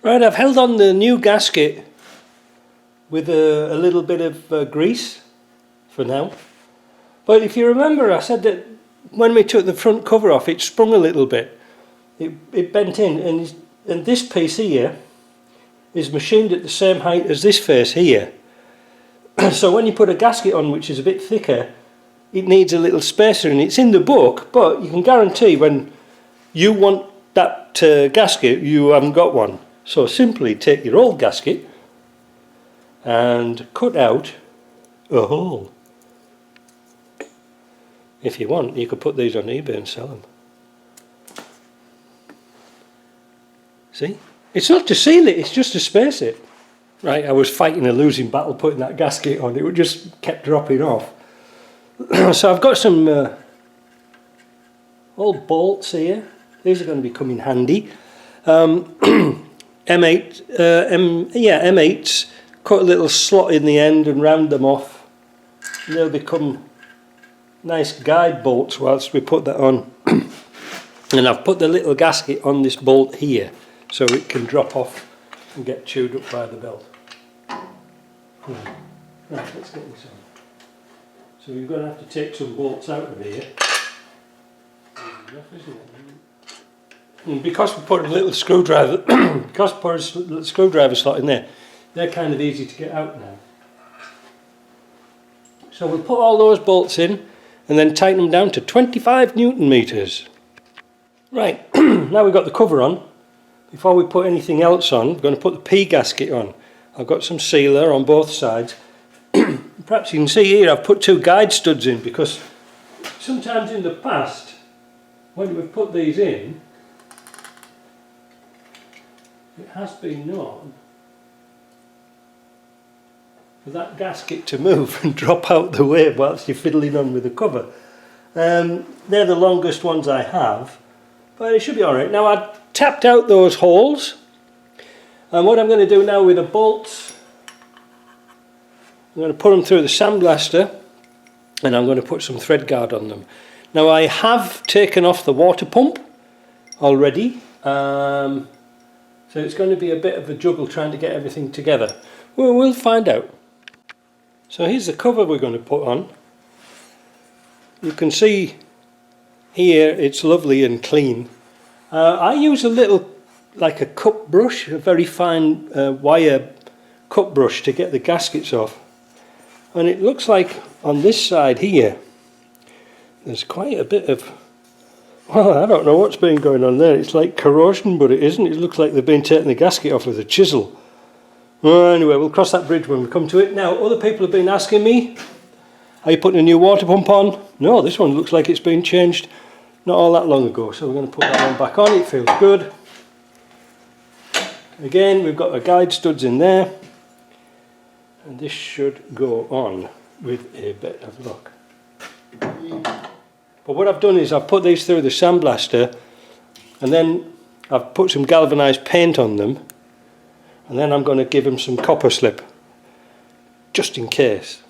Right, I've held on the new gasket with a little bit of grease for now. But if you remember, I said that when we took the front cover off, it sprung a little bit. It bent in, and this piece here is machined at the same height as this face here. So when you put a gasket on which is a bit thicker, it needs a little spacer, and it's in the book, but you can guarantee when you want that gasket, you haven't got one. So simply take your old gasket and cut out a hole. If you want, you could put these on eBay and sell them. See? It's not to seal it, it's just to space it. Right, I was fighting a losing battle putting that gasket on. It just kept dropping off. So I've got some old bolts here. These are going to be coming handy. M8s. Cut a little slot in the end and round them off. And they'll become nice guide bolts whilst we put that on. And I've put the little gasket on this bolt here so it can drop off and get chewed up by the belt. Right, let's get this on. So you're going to have to take some bolts out of here. Enough, isn't it? And because we put a little screwdriver, because we put a little screwdriver slot in there, they're kind of easy to get out now. So we'll put all those bolts in and then tighten them down to 25 Newton meters. Right, now we've got the cover on. Before we put anything else on, we're going to put the P gasket on. I've got some sealer on both sides. Perhaps you can see here I've put two guide studs in, because sometimes in the past when we've put these in, it has been known for that gasket to move and drop out the way whilst you're fiddling on with the cover. They're the longest ones I have, but it should be alright. Now I've tapped out those holes, and what I'm going to do now with the bolts, I'm going to put them through the sandblaster and I'm going to put some thread guard on them. Now I have taken off the water pump already, so it's going to be a bit of a juggle trying to get everything together. We'll find out. So here's the cover we're going to put on. You can see here it's lovely and clean. I use a little, like a cup brush, a very fine wire cup brush to get the gaskets off. And it looks like on this side here there's quite a bit of, well, I don't know what's been going on there. It's like corrosion, but it isn't. It looks like they've been taking the gasket off with a chisel. Well, anyway, we'll cross that bridge when we come to it. Now, other people have been asking me, are you putting a new water pump on? No, this one looks like it's been changed not all that long ago. So we're going to put that one back on. It feels good. Again, we've got the guide studs in there. And this should go on with a bit of luck. But what I've done is I've put these through the sandblaster, and then I've put some galvanised paint on them, and then I'm going to give them some copper slip just in case.